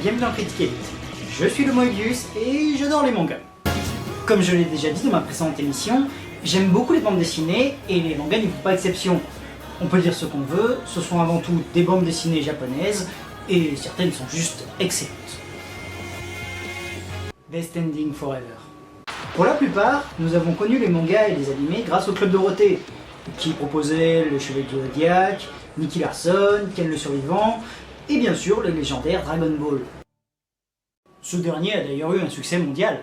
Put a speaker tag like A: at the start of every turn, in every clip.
A: bienvenue dans Critique Elite. Je suis le Moebius et j'adore les mangas. Comme je l'ai déjà dit dans ma précédente émission, j'aime beaucoup les bandes dessinées et les mangas n'y font pas exception. On peut dire ce qu'on veut, ce sont avant tout des bandes dessinées japonaises et certaines sont juste excellentes. Best Ending Forever. Pour la plupart, nous avons connu les mangas et les animés grâce au Club Dorothée, qui proposait le Chevalier du Zodiac, Nicky Larson, Ken le Survivant, et bien sûr le légendaire Dragon Ball. Ce dernier a d'ailleurs eu un succès mondial.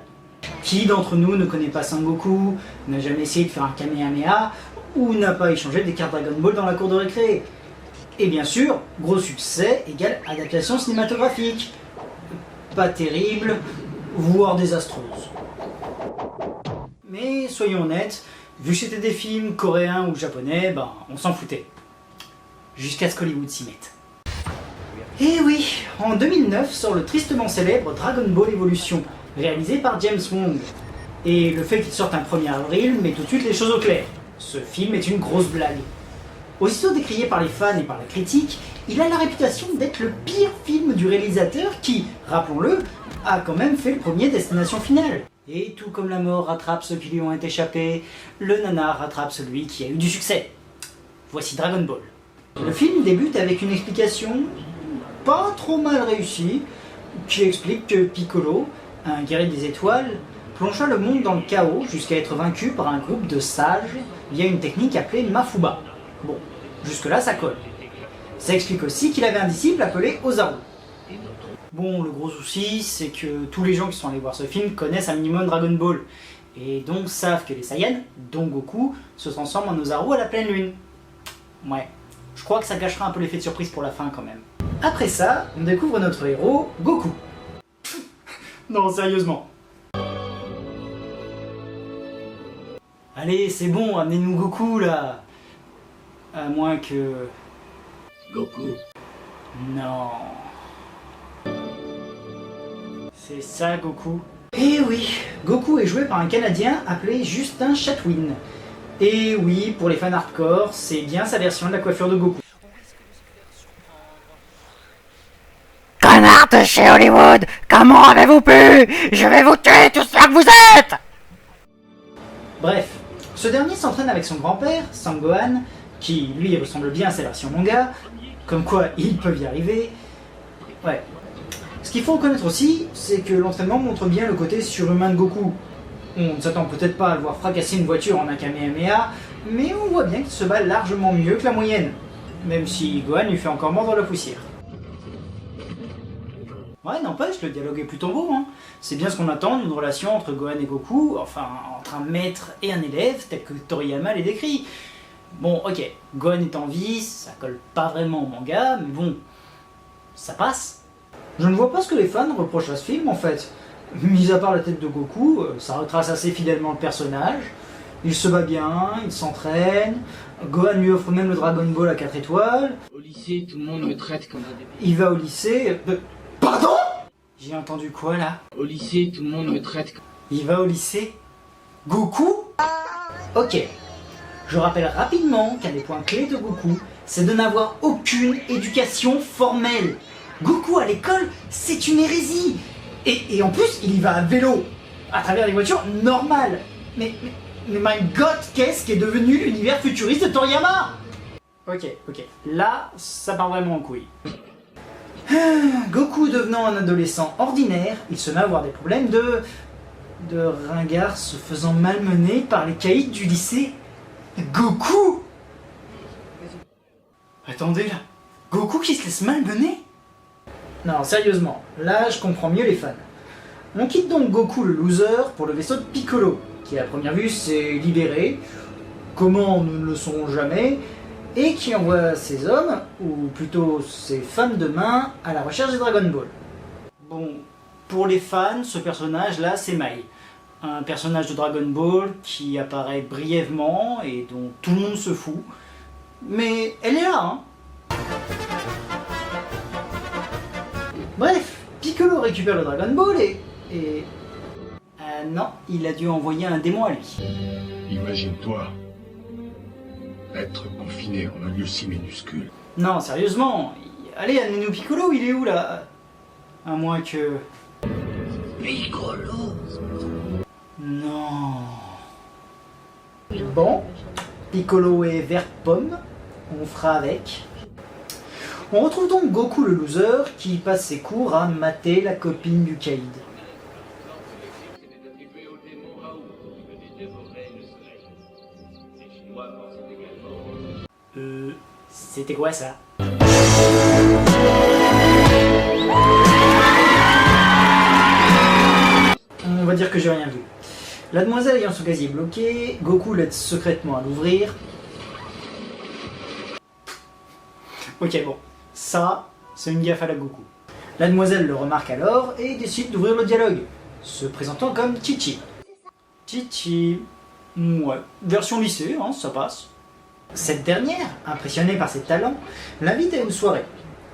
A: Qui d'entre nous ne connaît pas Sangoku, n'a jamais essayé de faire un Kamehameha, ou n'a pas échangé des cartes Dragon Ball dans la cour de récré? Et bien sûr, gros succès égale adaptation cinématographique. Pas terrible, voire désastreuse. Mais soyons honnêtes, vu que c'était des films coréens ou japonais, on s'en foutait. Jusqu'à ce qu'Hollywood s'y mette. Et oui, en 2009 sort le tristement célèbre Dragon Ball Evolution, réalisé par James Wong. Et le fait qu'il sorte un 1er avril met tout de suite les choses au clair. Ce film est une grosse blague. Aussitôt décrié par les fans et par la critique, il a la réputation d'être le pire film du réalisateur qui, rappelons-le, a quand même fait le premier Destination Finale. Et tout comme la mort rattrape ceux qui lui ont échappé, le nanar rattrape celui qui a eu du succès. Voici Dragon Ball. Le film débute avec une explication pas trop mal réussie, qui explique que Piccolo, un guerrier des étoiles, plongea le monde dans le chaos jusqu'à être vaincu par un groupe de sages via une technique appelée Mafuba. Bon, jusque-là ça colle. Ça explique aussi qu'il avait un disciple appelé Ozaru. Bon, le gros souci, c'est que tous les gens qui sont allés voir ce film connaissent un minimum Dragon Ball, et donc savent que les Saiyans, dont Goku, se transforment en Ozaru à la pleine lune. Ouais, je crois que ça gâchera un peu l'effet de surprise pour la fin quand même. Après ça, on découvre notre héros, Goku. Non, sérieusement. Allez, c'est bon, amenez-nous Goku là. À moins que...
B: Goku.
A: Non. C'est ça, Goku. Eh oui, Goku est joué par un Canadien appelé Justin Chatwin. Et oui, pour les fans hardcore, c'est bien sa version de la coiffure de Goku.
C: Connard de chez Hollywood, comment avez-vous pu? Je vais vous tuer tout ce que vous êtes!
A: Bref, ce dernier s'entraîne avec son grand-père, Sangohan, qui lui ressemble bien à sa version manga, comme quoi ils peuvent y arriver. Ouais. Ce qu'il faut reconnaître aussi, c'est que l'entraînement montre bien le côté surhumain de Goku. On ne s'attend peut-être pas à le voir fracasser une voiture en un Kamehameha, mais on voit bien qu'il se bat largement mieux que la moyenne, même si Gohan lui fait encore mordre la poussière. Ouais, n'empêche, le dialogue est plutôt beau, hein. C'est bien ce qu'on attend d'une relation entre Gohan et Goku, enfin, entre un maître et un élève, tel que Toriyama les décrit. Bon, ok, Gohan est en vie, ça colle pas vraiment au manga, mais bon, ça passe. Je ne vois pas ce que les fans reprochent à ce film, en fait. Mis à part la tête de Goku, ça retrace assez fidèlement le personnage. Il se bat bien, il s'entraîne, Gohan lui offre même le Dragon Ball à 4 étoiles.
B: Au lycée, tout le monde me traite comme un débile.
A: Il va au lycée... Pardon? J'ai entendu quoi là?
B: Au lycée, tout le monde me traite comme...
A: Il va au lycée? Goku? Ok. Je rappelle rapidement qu'un des points clés de Goku, c'est de n'avoir aucune éducation formelle. Goku à l'école, c'est une hérésie. Et en plus, il y va à vélo, à travers des voitures normales. Mais my god, qu'est-ce qui est devenu l'univers futuriste de Toriyama? Ok. Là, ça part vraiment en couille. Goku devenant un adolescent ordinaire, il se met à avoir des problèmes de ringard se faisant malmener par les caïds du lycée. Goku? Attendez là, Goku qui se laisse malmener? Non, sérieusement, là je comprends mieux les fans. On quitte donc Goku le loser pour le vaisseau de Piccolo, qui à première vue s'est libéré, comment nous ne le saurons jamais, et qui envoie ses hommes, ou plutôt ses femmes de main, à la recherche des Dragon Ball. Bon, pour les fans, ce personnage-là, c'est Mai. Un personnage de Dragon Ball qui apparaît brièvement et dont tout le monde se fout. Mais elle est là, hein. Bref, Piccolo récupère le Dragon Ball et... non, il a dû envoyer un démon à lui.
D: Imagine-toi être confiné en un lieu si minuscule.
A: Non, sérieusement. Allez, amenez-nous Piccolo, il est où là? À moins que...
B: Piccolo.
A: Non... Bon, Piccolo est vert pomme, on fera avec. On retrouve donc Goku le loser qui passe ses cours à mater la copine du caïd. C'était quoi ça? On va dire que j'ai rien vu. La demoiselle ayant son casier bloqué, Goku l'aide secrètement à l'ouvrir. Ok, bon, ça, c'est une gaffe à la Goku. La demoiselle le remarque alors et décide d'ouvrir le dialogue, se présentant comme Chi-Chi. Chi-Chi... Ouais, version lycée, hein, ça passe. Cette dernière, impressionnée par ses talents, l'invite à une soirée.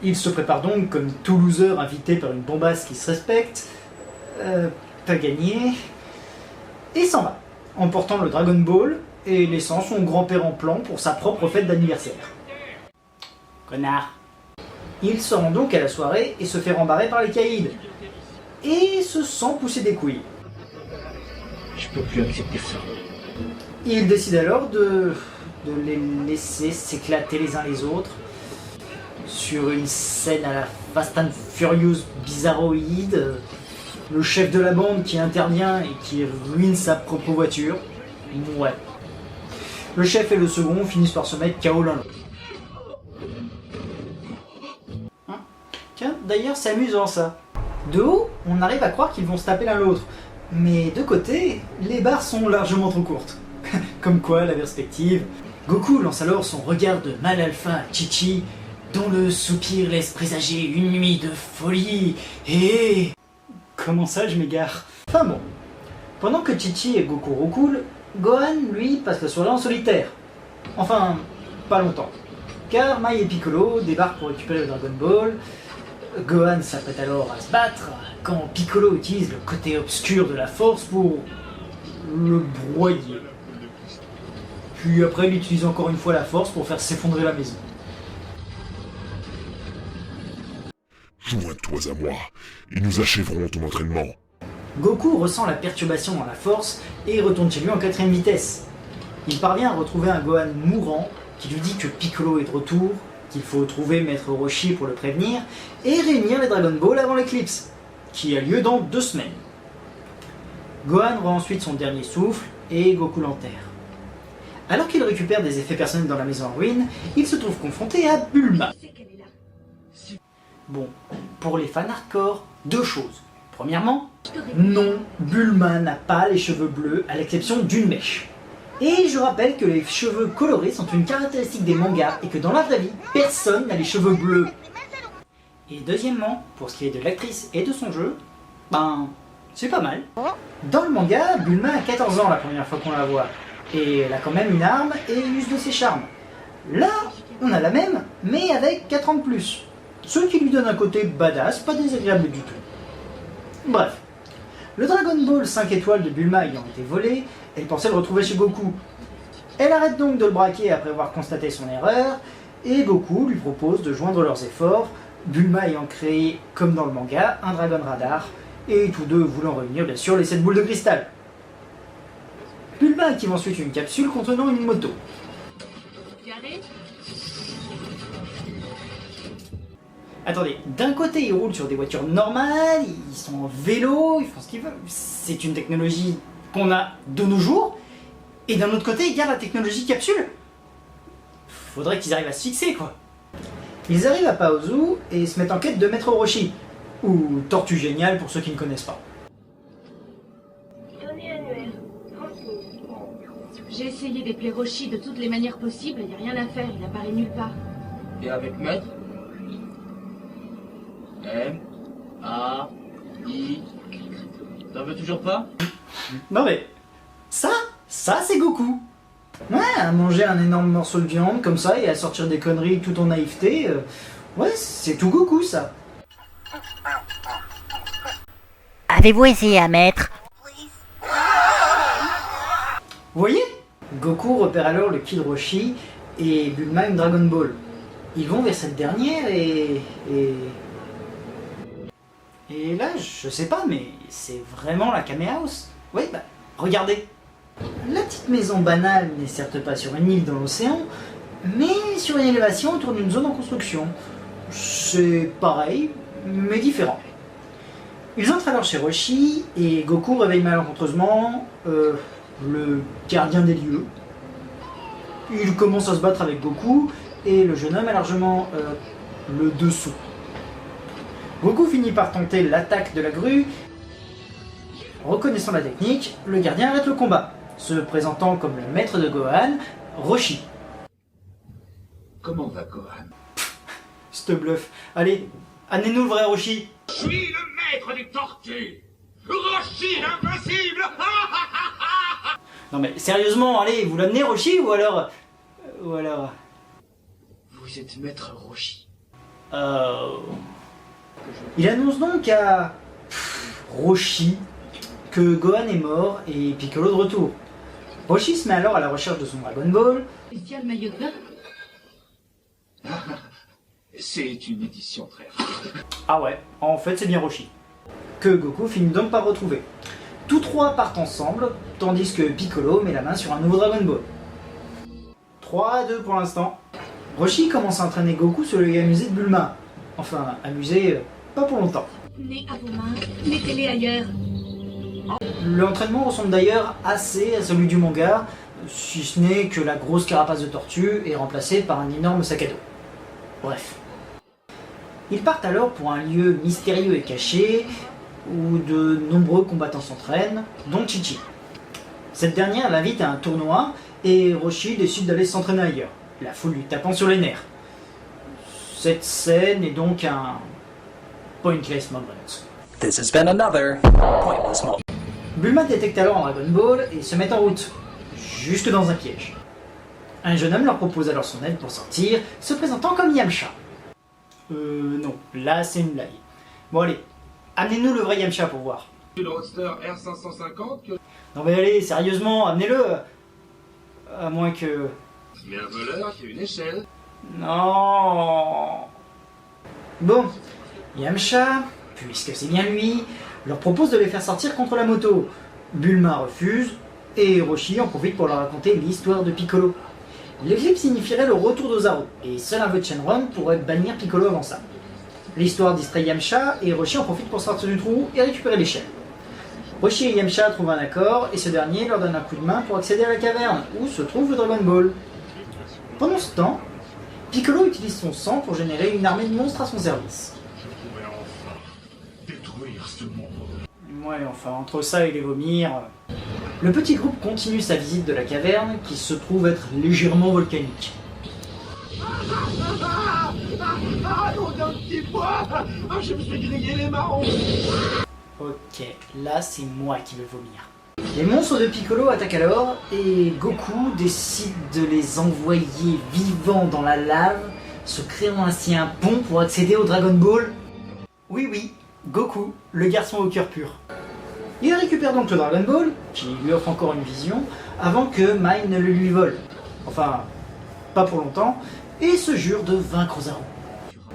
A: Il se prépare donc comme tout loser invité par une bombasse qui se respecte. Pas gagné... Et s'en va, emportant le Dragon Ball et laissant son grand-père en plan pour sa propre fête d'anniversaire. Connard. Il se rend donc à la soirée et se fait rembarrer par les caïds. Et se sent pousser des couilles.
B: Je peux plus accepter ça.
A: Il décide alors de les laisser s'éclater les uns les autres sur une scène à la Fast and Furious bizarroïde. Le chef de la bande qui intervient et qui ruine sa propre voiture. Ouais. Le chef et le second finissent par se mettre KO l'un l'autre. Hein? Tiens, d'ailleurs c'est amusant ça. De haut, on arrive à croire qu'ils vont se taper l'un l'autre. Mais de côté, les barres sont largement trop courtes. Comme quoi, la perspective. Goku lance alors son regard de mal alpha à Chi-Chi, dont le soupir laisse présager une nuit de folie et... Comment ça, je m'égare? Enfin bon. Pendant que Chi-Chi et Goku roucoulent, Gohan, lui, passe la soirée en solitaire. Enfin, pas longtemps. Car Mai et Piccolo débarquent pour récupérer le Dragon Ball. Gohan s'apprête alors à se battre, quand Piccolo utilise le côté obscur de la force pour le broyer. Puis après, il utilise encore une fois la force pour faire s'effondrer la maison.
D: Joins-toi à moi, et nous achèverons ton entraînement.
A: Goku ressent la perturbation dans la force et retourne chez lui en 4ème vitesse. Il parvient à retrouver un Gohan mourant qui lui dit que Piccolo est de retour, qu'il faut trouver Maître Roshi pour le prévenir et réunir les Dragon Ball avant l'éclipse, qui a lieu dans 2 semaines. Gohan rend ensuite son dernier souffle et Goku l'enterre. Alors qu'il récupère des effets personnels dans la maison en ruine, il se trouve confronté à Bulma. Bon, pour les fans hardcore, 2 choses. Premièrement, non, Bulma n'a pas les cheveux bleus à l'exception d'une mèche. Et je rappelle que les cheveux colorés sont une caractéristique des mangas et que dans la vraie vie, personne n'a les cheveux bleus. Et deuxièmement, pour ce qui est de l'actrice et de son jeu, ben, c'est pas mal. Dans le manga, Bulma a 14 ans la première fois qu'on la voit. Et elle a quand même une arme et use de ses charmes. Là, on a la même, mais avec 4 ans de plus. Ce qui lui donne un côté badass, pas désagréable du tout. Bref, le Dragon Ball 5 étoiles de Bulma ayant été volé, elle pensait le retrouver chez Goku. Elle arrête donc de le braquer après avoir constaté son erreur, et Goku lui propose de joindre leurs efforts, Bulma ayant créé, comme dans le manga, un Dragon Radar, et tous deux voulant revenir bien sûr les 7 boules de cristal. Bulma active ensuite une capsule contenant une moto. Attendez, d'un côté ils roulent sur des voitures normales, ils sont en vélo, ils font ce qu'ils veulent. C'est une technologie qu'on a de nos jours, et d'un autre côté ils gardent la technologie capsule. Faudrait qu'ils arrivent à se fixer quoi. Ils arrivent à Paozu et se mettent en quête de Maître Roshi, ou Tortue Géniale pour ceux qui ne connaissent pas.
E: J'ai essayé d'appeler Roshi de toutes les manières possibles, il n'y a rien à faire, il apparaît nulle part.
B: Et avec Maître M, A, I. T'en veux toujours pas?
A: Non mais, ça c'est Goku. Ouais, à manger un énorme morceau de viande comme ça et à sortir des conneries tout en naïveté, ouais, c'est tout Goku ça.
C: Avez-vous essayé à mettre?
A: Vous voyez? Goku repère alors le Kid Roshi et Bulma une Dragon Ball. Ils vont vers cette dernière et... Et là, je sais pas, mais c'est vraiment la Kamehameha. Oui, bah, regardez. La petite maison banale n'est certes pas sur une île dans l'océan, mais sur une élévation autour d'une zone en construction. C'est pareil, mais différent. Ils entrent alors chez Roshi, et Goku réveille malencontreusement le gardien des lieux. Il commence à se battre avec Goku, et le jeune homme a largement le dessous. Goku finit par tenter l'attaque de la grue. Reconnaissant la technique, le gardien arrête le combat, se présentant comme le maître de Gohan, Roshi.
B: Comment va Gohan?
A: Ce bluff. Allez, amenez-nous le vrai Roshi.
F: Je suis le maître des tortues, Roshi l'invincible.
A: Non mais sérieusement, allez, vous l'amenez Roshi ou alors...
B: Vous êtes maître Roshi.
A: Il annonce donc à Roshi que Gohan est mort et Piccolo de retour. Roshi se met alors à la recherche de son Dragon Ball.
E: Spécial maillot de bain.
B: C'est une édition très rare.
A: Ah ouais, en fait c'est bien Roshi. Que Goku finit donc par retrouver. Tous trois partent ensemble, tandis que Piccolo met la main sur un nouveau Dragon Ball. 3-2 pour l'instant. Roshi commence à entraîner Goku sur le amusé de Bulma. Enfin, amusé, pas pour longtemps.
E: Né à vos mains, mettez-les ailleurs.
A: L'entraînement ressemble d'ailleurs assez à celui du manga, si ce n'est que la grosse carapace de tortue est remplacée par un énorme sac à dos. Bref. Ils partent alors pour un lieu mystérieux et caché, où de nombreux combattants s'entraînent, dont Chi-Chi. Cette dernière l'invite à un tournoi, et Roshi décide d'aller s'entraîner ailleurs, la foule lui tapant sur les nerfs. Cette scène est donc un pointless moment.
G: This has been another pointless moment.
A: Bulma détecte alors un Dragon Ball et se met en route, jusque dans un piège. Un jeune homme leur propose alors son aide pour sortir, se présentant comme Yamcha. Non, là c'est une blague. Bon allez, amenez-nous le vrai Yamcha pour voir.
F: Le roadster R550 que...
A: Non mais allez, sérieusement, amenez-le. À moins que...
F: Il y a un voleur qui a une échelle.
A: Non. Bon, Yamcha, puisque c'est bien lui, leur propose de les faire sortir contre la moto. Bulma refuse, et Roshi en profite pour leur raconter l'histoire de Piccolo. L'éclipse signifierait le retour d'Ozaru, et seul un vœu de Shenron pourrait bannir Piccolo avant ça. L'histoire distrait Yamcha, et Roshi en profite pour sortir du trou et récupérer l'échelle. Roshi et Yamcha trouvent un accord, et ce dernier leur donne un coup de main pour accéder à la caverne, où se trouve le Dragon Ball. Pendant ce temps, Piccolo utilise son sang pour générer une armée de monstres à son service.
F: Je pourrais enfin détruire ce monde.
A: Ouais, enfin, entre ça et les vomir... Le petit groupe continue sa visite de la caverne, qui se trouve être légèrement volcanique.
F: Ah non, d'un petit pois. Ah, je me suis grillé les marrons.
A: Ok, là c'est moi qui vais vomir. Les monstres de Piccolo attaquent alors, et Goku décide de les envoyer vivants dans la lave, se créant ainsi un pont pour accéder au Dragon Ball. Oui, Goku, le garçon au cœur pur. Il récupère donc le Dragon Ball, qui lui offre encore une vision, avant que Mai ne le lui vole. Enfin, pas pour longtemps, et se jure de vaincre Ozaru.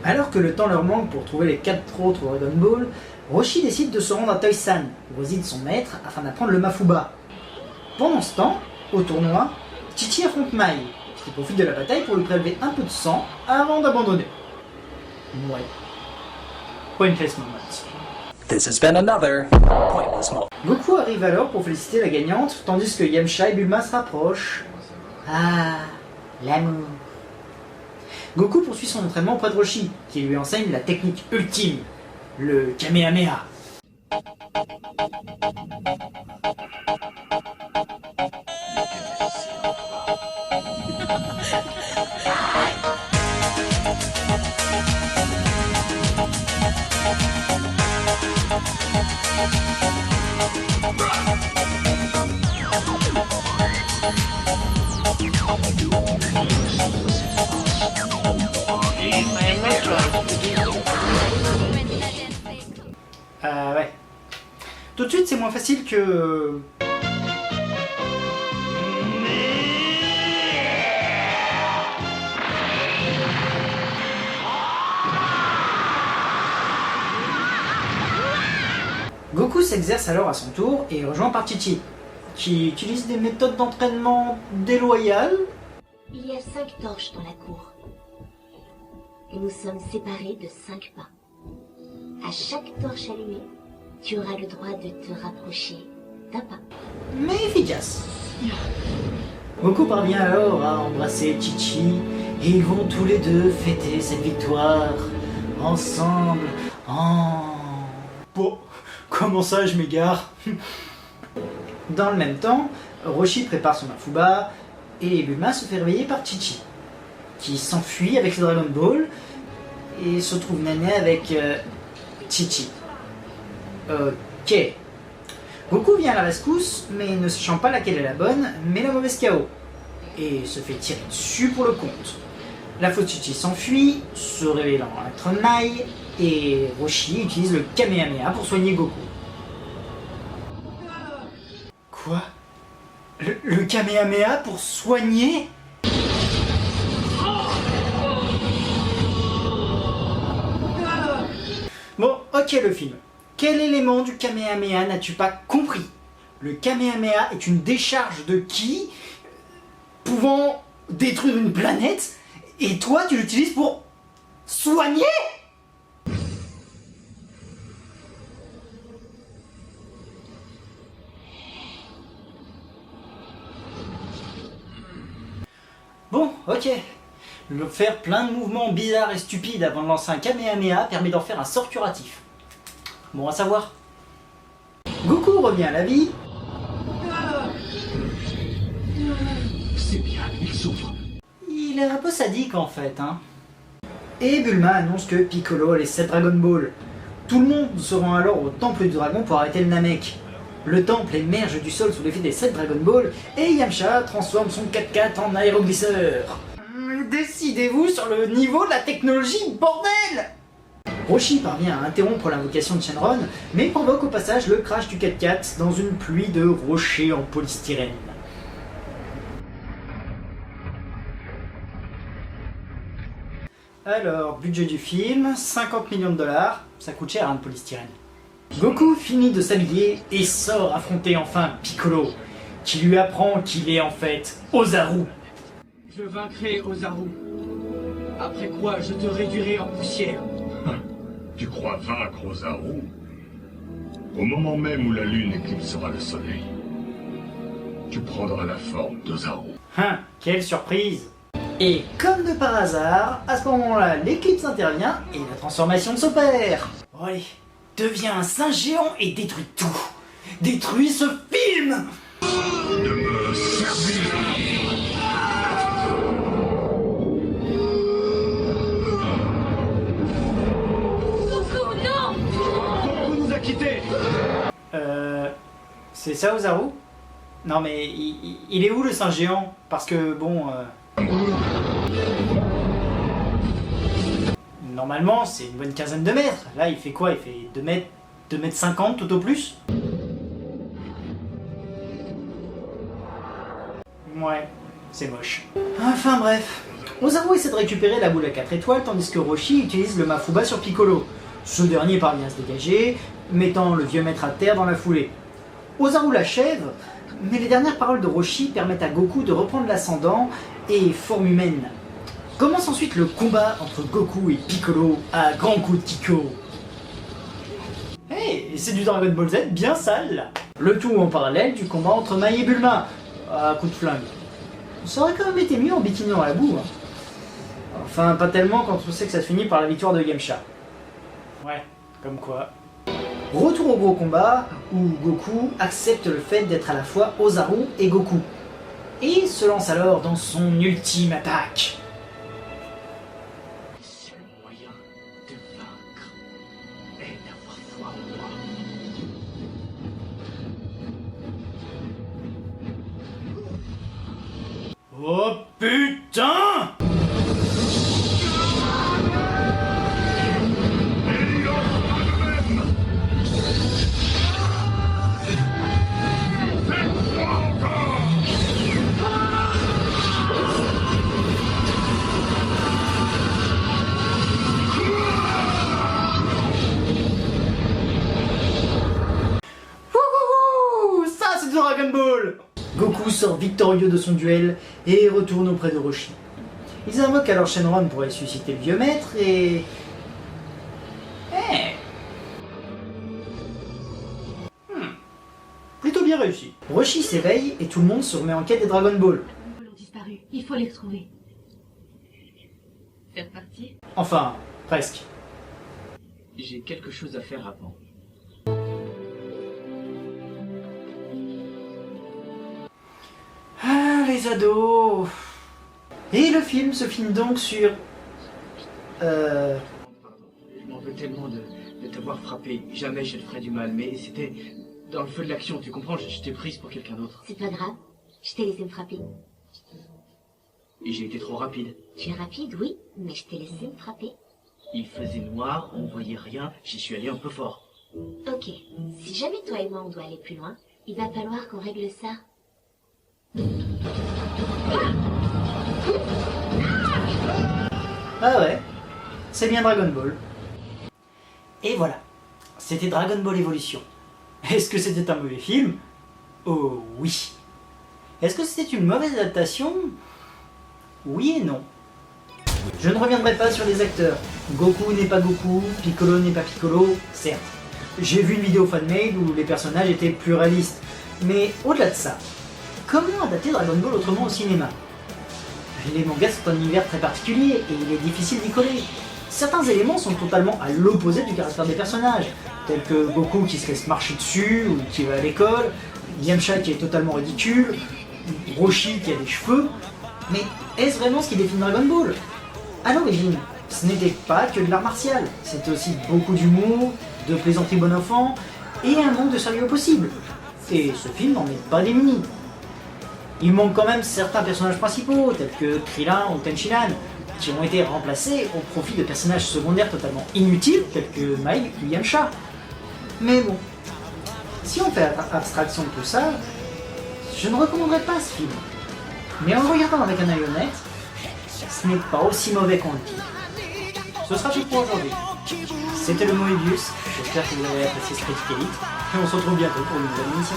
A: Alors que le temps leur manque pour trouver les 4 autres Dragon Ball, Roshi décide de se rendre à Toy-San, où réside son maître, afin d'apprendre le Mafuba. Pendant ce temps, au tournoi, Chi-Chi affronte Mai, qui profite de la bataille pour lui prélever un peu de sang avant d'abandonner. Ouais. Pointless moment.
G: This has been another pointless moment.
A: Goku arrive alors pour féliciter la gagnante, tandis que Yamcha et Bulma se rapprochent. Ah, l'amour. Goku poursuit son entraînement auprès de Roshi, qui lui enseigne la technique ultime, le Kamehameha. Ouais. Tout de suite, c'est moins facile que... Goku s'exerce alors à son tour et est rejoint par Chi-Chi, qui utilise des méthodes d'entraînement déloyales.
H: Il y a 5 torches dans la cour. Et nous sommes séparés de 5 pas. À chaque torche allumée, tu auras le droit de te rapprocher d'un pas.
A: Mais efficace. Goku parvient alors à embrasser Chi-Chi et ils vont tous les deux fêter cette victoire ensemble. Bon, comment ça je m'égare? Dans le même temps, Roshi prépare son Mafuba et Bulma se fait réveiller par Chi-Chi, qui s'enfuit avec le Dragon Ball et se trouve nané avec Chi-Chi. Ok. Goku vient à la rescousse, mais ne sachant pas laquelle est la bonne, met la mauvaise KO, et se fait tirer dessus pour le compte. La fausse Chi-Chi s'enfuit, se révélant être Mai, et Roshi utilise le Kamehameha pour soigner Goku. Quoi? Le Kamehameha pour soigner? Bon, ok le film. Quel élément du Kamehameha n'as-tu pas compris? Le Kamehameha est une décharge de ki pouvant détruire une planète, et toi tu l'utilises pour soigner? Bon, ok. Faire plein de mouvements bizarres et stupides avant de lancer un Kamehameha permet d'en faire un sort curatif. Bon à savoir. Goku revient à la vie.
F: C'est bien, il souffre.
A: Il est un peu sadique en fait, hein. Et Bulma annonce que Piccolo a les 7 Dragon Ball. Tout le monde se rend alors au temple du dragon pour arrêter le Namek. Le temple émerge du sol sous l'effet des 7 Dragon Ball et Yamcha transforme son 4x4 en aéroglisseur. Décidez-vous sur le niveau de la technologie, bordel! Roshi parvient à interrompre l'invocation de Shenron, mais provoque au passage le crash du 4x4 dans une pluie de rochers en polystyrène. Alors, budget du film, 50 millions de dollars, ça coûte cher un polystyrène. Goku finit de s'habiller et sort affronter enfin Piccolo, qui lui apprend qu'il est en fait Ozaru.
B: Je vaincrai Ozaru. Après quoi, je te réduirai en poussière.
D: Tu crois vaincre Ozaru? Au moment même où la lune éclipsera le soleil, tu prendras la forme d'Ozaru.
A: Quelle surprise! Et comme de par hasard, à ce moment-là, l'éclipse intervient et la transformation s'opère. Bon allez, deviens un singe géant et détruis tout. Détruis ce film!
D: De me servir!
E: Goku, non!
B: Goku nous a quittés.
A: C'est ça Ozaru? Non mais il est où le singe géant? Parce que bon... Normalement c'est une bonne quinzaine de mètres. Là il fait quoi? Il fait 2 mètres 50 tout au plus? Ouais, c'est moche. Enfin bref. Ozaru essaie de récupérer la boule à 4 étoiles tandis que Roshi utilise le Mafuba sur Piccolo. Ce dernier parvient à se dégager, mettant le vieux maître à terre dans la foulée. Ozaru l'achève, mais les dernières paroles de Roshi permettent à Goku de reprendre l'ascendant et forme humaine. Commence ensuite le combat entre Goku et Piccolo à grands coups de Kiko. Hey, c'est du Dragon Ball Z bien sale là. Le tout en parallèle du combat entre Mai et Bulma, à coup de flingue. Ça aurait quand même été mieux en bikini dans la boue. Hein. Enfin, pas tellement quand on sait que ça se finit par la victoire de Yamcha. Ouais, comme quoi. Retour au gros combat, où Goku accepte le fait d'être à la fois Ozaru et Goku. Et se lance alors dans son ultime attaque.
B: Le seul moyen de vaincre est d'avoir foi en moi.
A: Oh putain! victorieux de son duel et retournent auprès de Roshi. Ils invoquent alors Shenron pour ressusciter le vieux maître et... Plutôt bien réussi. Roshi s'éveille et tout le monde se remet en quête des Dragon Ball.
E: Ils ont disparu. Il faut les retrouver. C'est reparti.
A: Enfin, presque.
B: J'ai quelque chose à faire avant.
A: Ah, les ados. Et le film se finit donc sur...
B: Pardon, je m'en veux tellement de t'avoir frappé. Jamais je te ferai du mal, mais c'était dans le feu de l'action, tu comprends? Je t'ai prise pour quelqu'un d'autre.
H: C'est pas grave. Je t'ai laissé me frapper.
B: Et j'ai été trop rapide.
H: Tu es rapide, oui, mais je t'ai laissé me frapper.
B: Il faisait noir, on voyait rien, j'y suis allé un peu fort.
H: Ok. Si jamais toi et moi on doit aller plus loin, il va falloir qu'on règle ça.
A: Ah ouais, c'est bien Dragon Ball. Et voilà, c'était Dragon Ball Evolution. Est-ce que c'était un mauvais film? Oh oui. Est-ce que c'était une mauvaise adaptation? Oui et non. Je ne reviendrai pas sur les acteurs. Goku n'est pas Goku, Piccolo n'est pas Piccolo, certes. J'ai vu une vidéo fanmade où les personnages étaient plus réalistes. Mais au-delà de ça, comment adapter Dragon Ball autrement au cinéma? Les mangas sont un univers très particulier et il est difficile d'y coller. Certains éléments sont totalement à l'opposé du caractère des personnages, tels que Goku qui se laisse marcher dessus ou qui va à l'école, Yamcha qui est totalement ridicule, Roshi qui a des cheveux. Mais est-ce vraiment ce qui définit Dragon Ball? À l'origine, ce n'était pas que de l'art martial, c'était aussi beaucoup d'humour, de plaisanteries bon enfant et un manque de sérieux possible. Et ce film n'en est pas démuni. Il manque quand même certains personnages principaux, tels que Krillin ou Tenshinhan, qui ont été remplacés au profit de personnages secondaires totalement inutiles, tels que Mai ou Yamcha. Mais bon, si on fait abstraction de tout ça, je ne recommanderais pas ce film. Mais en le regardant avec un œil honnête, ce n'est pas aussi mauvais qu'on le dit. Ce sera tout pour aujourd'hui. C'était le Moebius, j'espère que vous avez apprécié ce Critique Elite, et on se retrouve bientôt pour une nouvelle émission.